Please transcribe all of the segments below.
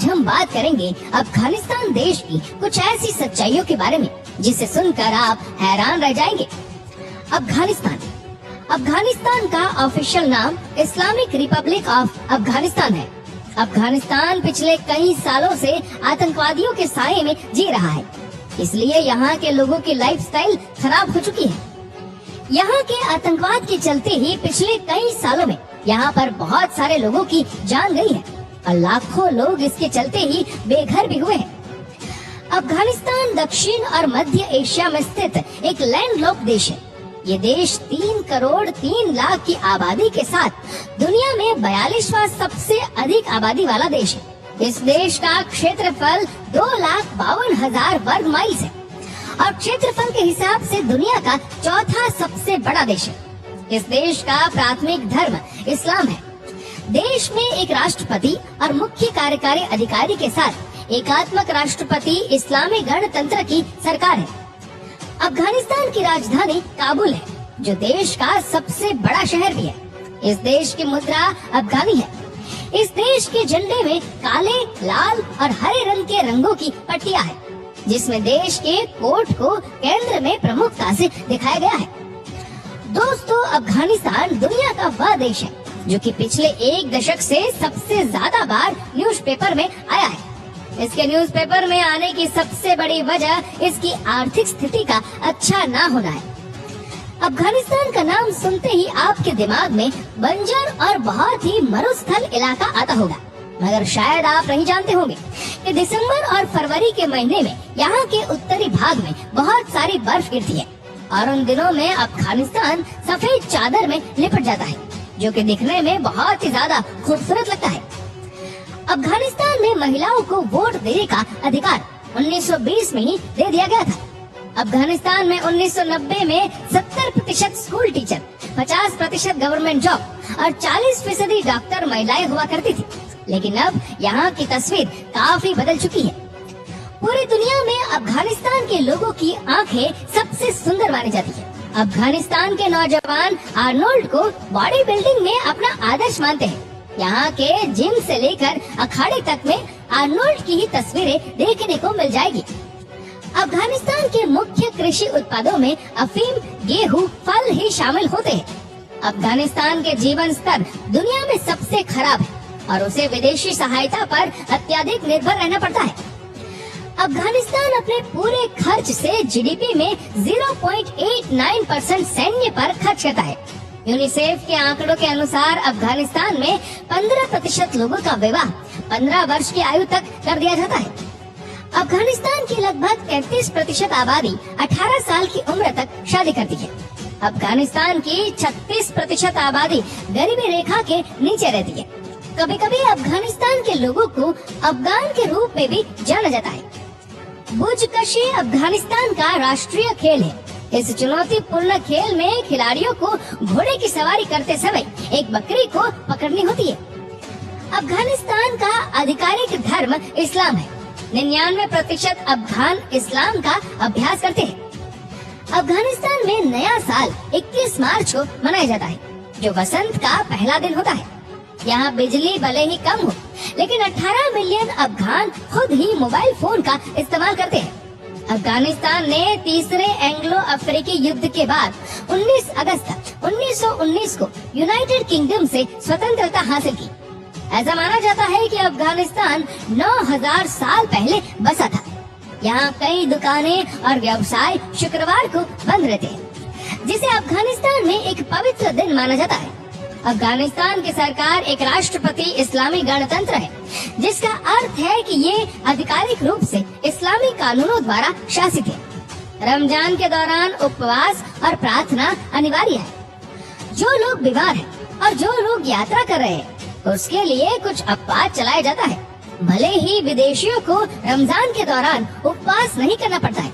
आज हम बात करेंगे अफगानिस्तान देश की कुछ ऐसी सच्चाइयों के बारे में जिसे सुनकर आप हैरान रह जाएंगे। अफगानिस्तान का ऑफिशियल नाम इस्लामिक रिपब्लिक ऑफ अफगानिस्तान है। अफगानिस्तान पिछले कई सालों से आतंकवादियों के साए में जी रहा है, इसलिए यहाँ के लोगों की लाइफस्टाइल खराब हो चुकी है। यहाँ के आतंकवाद के चलते ही पिछले कई सालों में यहाँ पर बहुत सारे लोगों की जान गई है और लाखों लोग इसके चलते ही बेघर भी हुए हैं। अफगानिस्तान दक्षिण और मध्य एशिया में स्थित एक लैंडलॉक्ड देश है। ये देश 3 करोड़ 3 लाख की आबादी के साथ दुनिया में 42वां सबसे अधिक आबादी वाला देश है। इस देश का क्षेत्रफल 2,52,000 वर्ग माइल है और क्षेत्रफल के हिसाब से दुनिया का चौथा सबसे बड़ा देश है। इस देश का प्राथमिक धर्म इस्लाम है। देश में एक राष्ट्रपति और मुख्य कार्यकारी अधिकारी के साथ एकात्मक राष्ट्रपति इस्लामी गणतंत्र की सरकार है। अफगानिस्तान की राजधानी काबुल है, जो देश का सबसे बड़ा शहर भी है। इस देश की मुद्रा अफगानी है। इस देश के झंडे में काले, लाल और हरे रंग के रंगों की पट्टियां हैं, जिसमें देश के कोट को केंद्र में प्रमुखता से दिखाया गया है। दोस्तों, अफगानिस्तान दुनिया का वह देश है जो कि पिछले 1 दशक से सबसे ज्यादा बार न्यूज़पेपर में आया है। इसके न्यूज़पेपर में आने की सबसे बड़ी वजह इसकी आर्थिक स्थिति का अच्छा ना होना है। अफगानिस्तान का नाम सुनते ही आपके दिमाग में बंजर और बहुत ही मरुस्थल इलाका आता होगा, मगर शायद आप नहीं जानते होंगे कि दिसंबर और फरवरी के महीने में यहाँ के उत्तरी भाग में बहुत सारी बर्फ गिरती है और उन दिनों में अफगानिस्तान सफेद चादर में लिपट जाता है, जो कि दिखने में बहुत ही ज्यादा खूबसूरत लगता है। अफगानिस्तान में महिलाओं को वोट देने का अधिकार 1920 में ही दे दिया गया था। अफगानिस्तान में 1990 में 70% स्कूल टीचर, 50% गवर्नमेंट जॉब और 40% डॉक्टर महिलाएं हुआ करती थी। लेकिन अब यहाँ की तस्वीर काफी बदल चुकी है। पूरी दुनिया में अफगानिस्तान के लोगों की आंखें सबसे सुंदर मानी जाती है। अफगानिस्तान के नौजवान आर्नोल्ड को बॉडी बिल्डिंग में अपना आदर्श मानते हैं। यहाँ के जिम से लेकर अखाड़े तक में आर्नोल्ड की ही तस्वीरें देखने को मिल जाएगी। अफगानिस्तान के मुख्य कृषि उत्पादों में अफीम, गेहूं, फल ही शामिल होते हैं। अफगानिस्तान के जीवन स्तर दुनिया में सबसे खराब है और उसे विदेशी सहायता पर अत्यधिक निर्भर रहना पड़ता है। अफगानिस्तान अपने पूरे खर्च से जीडीपी में 0.89% सैन्य पर खर्च करता है। यूनिसेफ के आंकड़ों के अनुसार अफगानिस्तान में 15% लोगों का विवाह 15 वर्ष की आयु तक कर दिया जाता है। अफगानिस्तान की लगभग 33% आबादी 18 साल की उम्र तक शादी करती है। अफगानिस्तान की 36% आबादी गरीबी रेखा के नीचे रहती है। कभी कभी अफगानिस्तान के लोगों को अफगान के रूप में भी जाना जाता है। बुजकशी अफगानिस्तान का राष्ट्रीय खेल है। इस चुनौतीपूर्ण खेल में खिलाड़ियों को घोड़े की सवारी करते समय एक बकरी को पकड़नी होती है। अफगानिस्तान का आधिकारिक धर्म इस्लाम है। 99% अफगान इस्लाम का अभ्यास करते हैं। अफगानिस्तान में नया साल 21 मार्च को मनाया जाता है, जो वसंत का पहला दिन होता है। यहाँ बिजली भले ही कम हो, लेकिन 18 मिलियन अफगान खुद ही मोबाइल फोन का इस्तेमाल करते हैं। अफगानिस्तान ने तीसरे एंग्लो अफ्रीकी युद्ध के बाद 19 अगस्त 1919 को यूनाइटेड किंगडम से स्वतंत्रता हासिल की। ऐसा माना जाता है कि अफगानिस्तान 9000 साल पहले बसा था। यहाँ कई दुकानें और व्यवसाय शुक्रवार को बंद रहते हैं, जिसे अफगानिस्तान में एक पवित्र दिन माना जाता है। अफगानिस्तान की सरकार एक राष्ट्रपति इस्लामी गणतंत्र है, जिसका अर्थ है कि ये आधिकारिक रूप से इस्लामी कानूनों द्वारा शासित है। रमजान के दौरान उपवास और प्रार्थना अनिवार्य है। जो लोग बीमार हैं और जो लोग यात्रा कर रहे हैं, उसके लिए कुछ अपवाद चलाया जाता है। भले ही विदेशियों को रमजान के दौरान उपवास नहीं करना पड़ता है,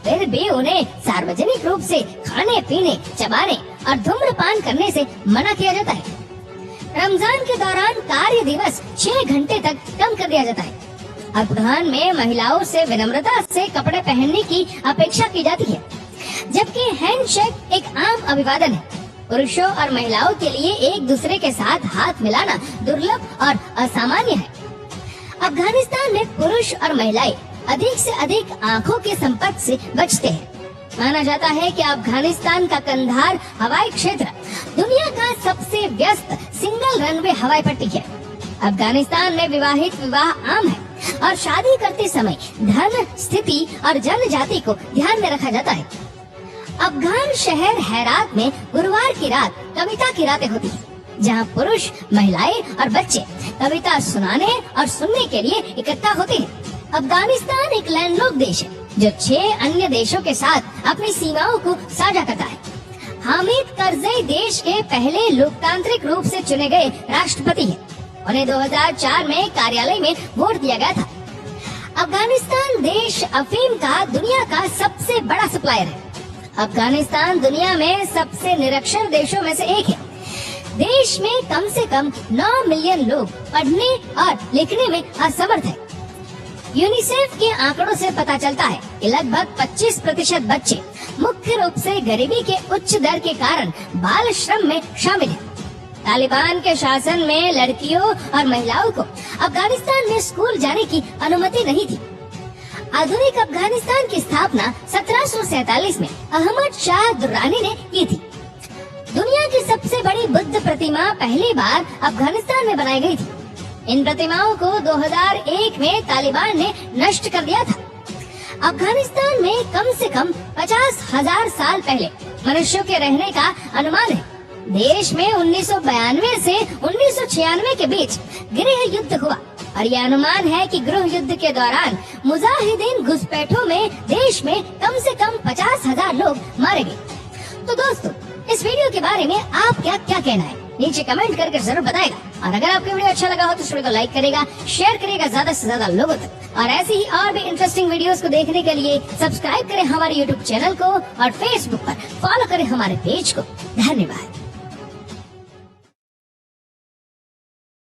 फिर भी उन्हें सार्वजनिक रूप से खाने पीने, चबाने और धूम्रपान करने से मना किया जाता है। रमजान के दौरान कार्य दिवस 6 घंटे तक कम कर दिया जाता है। अफगान में महिलाओं से विनम्रता से कपड़े पहनने की अपेक्षा की जाती है, जबकि हैंडशेक एक आम अभिवादन है। पुरुषों और महिलाओं के लिए एक दूसरे के साथ हाथ मिलाना दुर्लभ और असामान्य है। अफगानिस्तान में पुरुष और महिलाएं अधिक से अधिक आंखों के संपर्क से बचते हैं। माना जाता है कि अफगानिस्तान का कंधार हवाई क्षेत्र दुनिया का सबसे व्यस्त सिंगल रनवे हवाई पट्टी है। अफगानिस्तान में विवाहित विवाह आम है और शादी करते समय धर्म, स्थिति और जनजाति को ध्यान में रखा जाता है। अफगान शहर हेरात में गुरुवार की रात कविता की रातें होती हैं, जहां पुरुष, महिलाएं और बच्चे कविता सुनाने और सुनने के लिए इकट्ठा होते हैं। अफगानिस्तान एक लैंडलॉक्ड देश है जो 6 अन्य देशों के साथ अपनी सीमाओं को साझा करता है। हामिद करज़ई देश के पहले लोकतांत्रिक रूप से चुने गए राष्ट्रपति हैं। उन्हें 2004 में कार्यालय में वोट दिया गया था। अफगानिस्तान देश अफीम का दुनिया का सबसे बड़ा सप्लायर है। अफगानिस्तान दुनिया में सबसे निरक्षर देशों में से एक है। देश में कम से कम 9 मिलियन लोग पढ़ने और लिखने में असमर्थ हैं। यूनिसेफ के आंकड़ों से पता चलता है कि लगभग 25% बच्चे मुख्य रूप से गरीबी के उच्च दर के कारण बाल श्रम में शामिल हैं। तालिबान के शासन में लड़कियों और महिलाओं को अफगानिस्तान में स्कूल जाने की अनुमति नहीं थी। आधुनिक अफगानिस्तान की स्थापना 1747 में अहमद शाह दुर्रानी ने की थी। दुनिया की सबसे बड़ी बुद्ध प्रतिमा पहली बार अफगानिस्तान में बनाई गई थी। इन प्रतिमाओं को 2001 में तालिबान ने नष्ट कर दिया था। अफगानिस्तान में कम से कम 50,000 साल पहले मनुष्यों के रहने का अनुमान है। देश में 1992 से 1996 के बीच गृह युद्ध हुआ और यह अनुमान है कि गृह युद्ध के दौरान मुजाहिदीन घुसपैठों में देश में कम से कम 50,000 लोग मारे गए। तो दोस्तों, इस वीडियो के बारे में आप क्या कहना है नीचे कमेंट करके जरूर बताएगा। और अगर आपको वीडियो अच्छा लगा हो तो इस वीडियो को लाइक करेगा, शेयर करेगा ज्यादा से ज्यादा लोगों तक। और ऐसी ही और भी इंटरेस्टिंग वीडियोस को देखने के लिए सब्सक्राइब करें हमारे यूट्यूब चैनल को और फेसबुक पर फॉलो करें हमारे पेज को। धन्यवाद।